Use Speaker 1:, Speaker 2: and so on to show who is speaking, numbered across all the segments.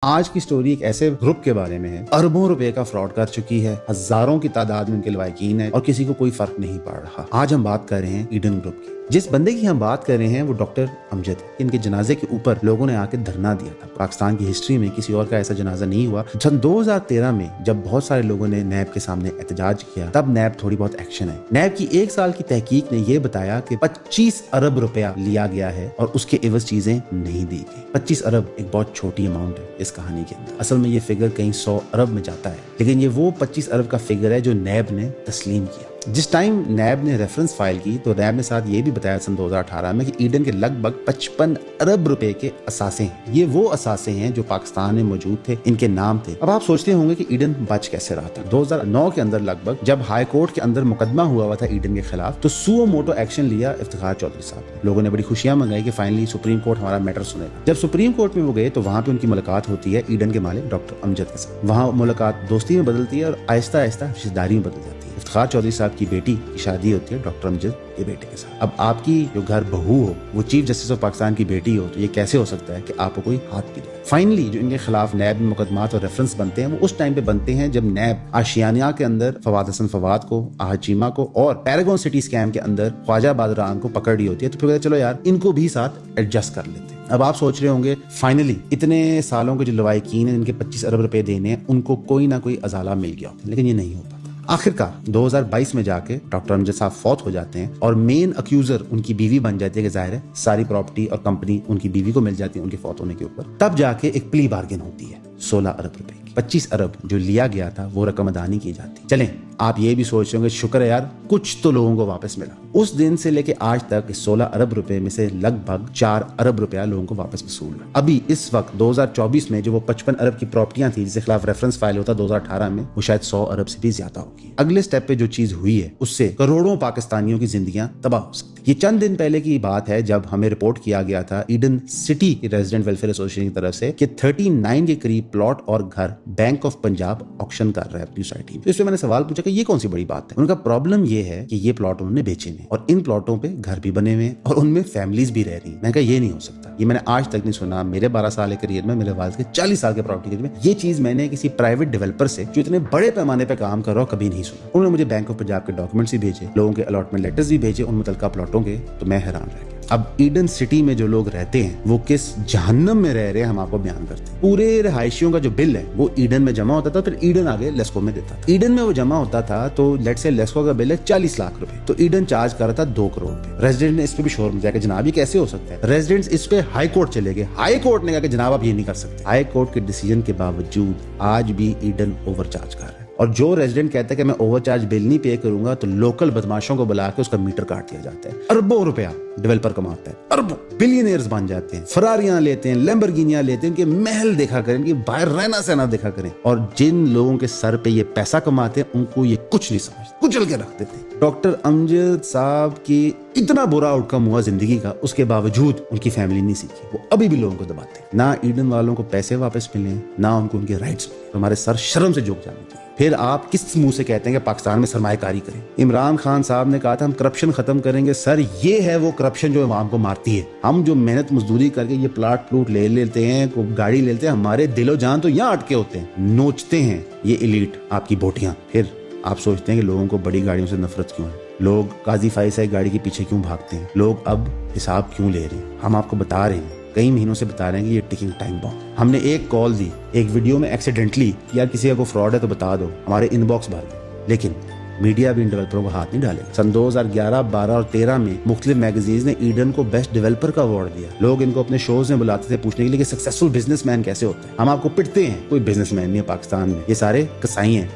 Speaker 1: आज की स्टोरी एक ऐसे ग्रुप के बारे में है, अरबों रुपए का फ्रॉड कर चुकी है, हजारों की तादाद में उनके लवाकिन है और किसी को कोई फर्क नहीं पड़ रहा। आज हम बात कर रहे हैं ईडन ग्रुप की। जिस बंदे की हम बात कर रहे हैं वो डॉक्टर अमजद है। इनके जनाजे के ऊपर लोगों ने आके धरना दिया था। पाकिस्तान की हिस्ट्री में किसी और का ऐसा जनाजा नहीं हुआ। सन 2013 में जब बहुत सारे लोगों ने नैब के सामने एहतजाज किया, तब नैब थोड़ी बहुत एक्शन है। नैब की 1 साल की तहकीक ने यह बताया कि 25 अरब रुपया लिया गया है और उसके एवज चीजें नहीं दी गई। 25 अरब एक बहुत छोटी अमाउंट है इस कहानी के अंदर। असल में ये फिगर कहीं 100 अरब में जाता है, लेकिन ये वो 25 अरब का फिगर है जो नैब ने तस्लीम किया। जिस टाइम नैब ने रेफरेंस फाइल की तो नैब ने साथ ये भी बताया सन 2018 में कि ईडन के लगभग 55 अरब रुपए के असासे हैं। ये वो असासे हैं जो पाकिस्तान में मौजूद थे, इनके नाम थे। अब आप सोचते होंगे कि ईडन बच कैसे रहा था। 2009 के अंदर लगभग जब हाई कोर्ट के अंदर मुकदमा हुआ था ईडन के खिलाफ, तो सुओ मोटो एक्शन लिया इफ्तिखार चौधरी साहब ने। लोगों ने बड़ी खुशियां मंगाई कि फाइनली सुप्रीम कोर्ट हमारा मैटर सुनेगा। जब सुप्रीम कोर्ट में वो गए तो वहां पे उनकी मुलाकात होती है ईडन के मालिक डॉक्टर अमजद के साथ। वहां मुलाकात दोस्ती में बदलती है और आहिस्ता आहिस्ता रिश्तेदारी में बदल जाती है। इफ्तिखार चौधरी साहब की बेटी की शादी होती है डॉक्टर अमजद के बेटे के साथ। अब आपकी जो घर बहू हो वो चीफ जस्टिस ऑफ पाकिस्तान की बेटी हो, तो ये कैसे हो सकता है कि आपको कोई हाथ भी दे। फाइनली जो इनके खिलाफ नैब में मुकदमात और रेफरेंस बनते हैं वो उस टाइम पे बनते हैं जब नैब आशियानिया के अंदर फवाद हसन फवाद को, आहद चीमा को और पैरागॉन सिटी स्कैम के अंदर ख्वाजा बादरान को पकड़ रही होती है। तो फिर चलो यार इनको भी साथ एडजस्ट कर लेते हैं। अब आप सोच रहे होंगे फाइनली इतने सालों के जो लवाकिन हैं जिनके 25 अरब रुपए देने हैं, उनको कोई ना कोई अजाला मिल गया, लेकिन ये नहीं होता। आखिरकार 2022 में जाके डॉक्टर अमजद साहब फौत हो जाते हैं और मेन अक्यूजर उनकी बीवी बन जाती है कि जाहिर है सारी प्रॉपर्टी और कंपनी उनकी बीवी को मिल जाती है उनके फौत होने के ऊपर। तब जाके एक प्ली बार्गेन होती है 16 अरब रुपए की। 25 अरब जो लिया गया था वो रकम अदा नहीं की जाती। चलें, आप ये भी सोच रहे होंगे शुक्र है यार कुछ तो लोगों को वापस मिला। उस दिन से लेके आज तक 16 अरब रुपए में से लगभग 4 अरब रुपया लोगों को वापस वसूल हुआ। अभी इस वक्त 2024 में जो वो 55 अरब की प्रॉपर्टियां थी जिसके खिलाफ रेफरेंस फाइल होता 2018 में, वो शायद 100 अरब से भी ज्यादा होगी। अगले स्टेप पे जो चीज हुई है उससे करोड़ों पाकिस्तानियों की जिंदगियां तबाह हो सकती है। ये चंद दिन पहले की बात है जब हमें रिपोर्ट किया गया था Eden city resident welfare association की तरफ से कि 39 के करीब प्लॉट और घर बैंक ऑफ पंजाब ऑक्शन कर रहा है अपनी सोसाइटी में। तो इसमें मैंने सवाल पूछा कि ये कौन सी बड़ी बात है। उनका प्रॉब्लम ये है कि ये प्लॉट उन्होंने बेचे हैं और इन प्लॉटों पे घर भी बने हुए हैं और उनमें फैमिलीज भी रह रही हैं। मैंने कहा ये नहीं हो सकता, ये मैंने आज तक नहीं सुना। मेरे 12 साल के करियर में, मेरे वालिद के 40 साल के प्रॉपर्टी करियर में ये चीज मैंने किसी प्राइवेट डेवलपर से जो इतने बड़े पैमाने पे काम कर रहा हो कभी नहीं सुना। उन्होंने मुझे बैंक ऑफ पंजाब के डॉक्यूमेंट्स भी भेजे, लोगों के अलॉटमेंट लेटर्स भी भेजे उन मुतल्लिका प्लॉटों के, तो मैं हैरान रह गया। अब ईडन सिटी में जो लोग रहते हैं वो किस जहन्नम में रह रहे हैं हम आपको बयान करते हैं। पूरे रहायशियों का जो बिल है वो ईडन में जमा होता था, फिर ईडन आगे लेस्को में देता था। ईडन में वो जमा होता था तो लेट से लेस्को का बिल है 40 लाख रुपए, तो ईडन चार्ज कर रहा था 2 करोड़ रुपए। रेजिडेंट ने इस पे भी शोर मचाया कि जनाब ये कैसे हो सकता है। रेजिडेंट्स इस पे हाई कोर्ट चले गए। हाई कोर्ट ने कहा कि जनाब आप ये नहीं कर सकते। हाई कोर्ट के डिसीजन के बावजूद आज भी ईडन ओवरचार्ज कर रहा है। और जो रेजिडेंट कहता है कि मैं ओवरचार्ज बिल नहीं पे करूंगा तो लोकल बदमाशों को बुला के उसका मीटर काट दिया जाता है। अरबों रुपया डेवलपर कमाता है, अरबों बिलियनियर्स बन जाते हैं, फरारियां लेते हैं, लैम्बोर्गिनियां लेते हैं, इनके महल देखा करें, इनकी बाहर रहना सहना देखा करें। और जिन लोगों के सर पे ये पैसा कमाते हैं उनको ये कुछ नहीं समझते, कुचल के रख देते हैं। डॉक्टर अमजद साहब की इतना बुरा आउटकम हुआ जिंदगी का, उसके बावजूद उनकी फैमिली नहीं सीखी। वो अभी भी लोगों को दबाते हैं। ना ईडन वालों को पैसे वापस मिले, ना उनको उनके राइट्स मिले। हमारे सर शर्म से झुक जाने चाहिए। फिर आप किस मुंह से कहते हैं कि पाकिस्तान में सरमायाकारी करें। इमरान खान साहब ने कहा था हम करप्शन खत्म करेंगे। सर ये है वो करप्शन जो अवाम को मारती है। हम जो मेहनत मजदूरी करके ये प्लॉट ले लेते हैं, गाड़ी लेते हैं, हमारे दिलो जान तो यहाँ अटके होते हैं। नोचते हैं ये एलीट आपकी बोटियां। फिर आप सोचते हैं कि लोगों को बड़ी गाड़ियों से नफरत क्यों है, लोग काजी फाइसाई गाड़ी के पीछे क्यों भागते हैं, लोग अब हिसाब क्यों ले रहे हैं। हम आपको बता रहे हैं, कई महीनों से बता रहे हैं कि ये टिकिंग टाइम बॉम्ब। हमने एक कॉल दी, एक वीडियो में एक्सीडेंटली यार किसी का कोई फ्रॉड है तो बता दो, हमारे इनबॉक्स भर गए, लेकिन मीडिया भी इन डेवलपरों को हाथ नहीं डालेगा। सन 2011, 12 और 13 में मुख्तलिफ मैगजीन्स ने ईडन को बेस्ट डेवलपर का अवार्ड दिया। लोग इनको अपने शोज में बुलाते थे पूछने के लिए कि सक्सेसफुल बिजनेसमैन कैसे होते हैं। हम आपको पिटते हैं, कोई बिजनेसमैन नहीं है पाकिस्तान में, ये सारे कसाई हैं,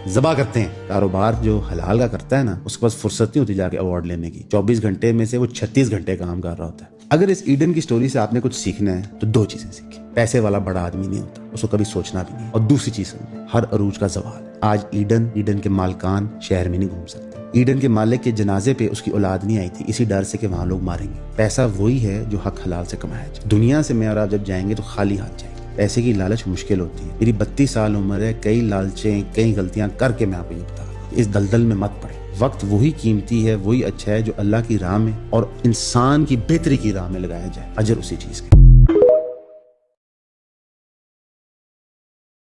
Speaker 1: ज़बा करते हैं। कारोबार जो हलाल का करता है ना, उसके पास फुर्सत नहीं होती जाके अवार्ड लेने की। 24 घंटे में से वो 36 घंटे काम कर रहा होता है। अगर इस ईडन की स्टोरी से आपने कुछ सीखना है तो 2 चीजें सीखें। पैसे वाला बड़ा आदमी नहीं होता, उसको कभी सोचना भी नहीं। और दूसरी चीज समझे, हर अरूज का ज़वाल। आज ईडन के मालकान शहर में नहीं घूम सकते। ईडन के मालिक के जनाजे पे उसकी औलाद नहीं आई थी इसी डर से कि वहां लोग मारेंगे। पैसा वही है जो हक हलाल से कमाया जाए। दुनिया से मैं और आप जब जाएंगे तो खाली हाथ जाएंगे। पैसे की लालच मुश्किल होती है। मेरी 32 साल उम्र है, कई लालचें, कई गलतियां करके मैं आपको ये बता रहा हूं। इस दलदल में मत पड़े। वक्त वही कीमती है, वही अच्छा है जो अल्लाह की राह में और इंसान की बेहतरी की राह में लगाया जाए। अजर उसी चीज का।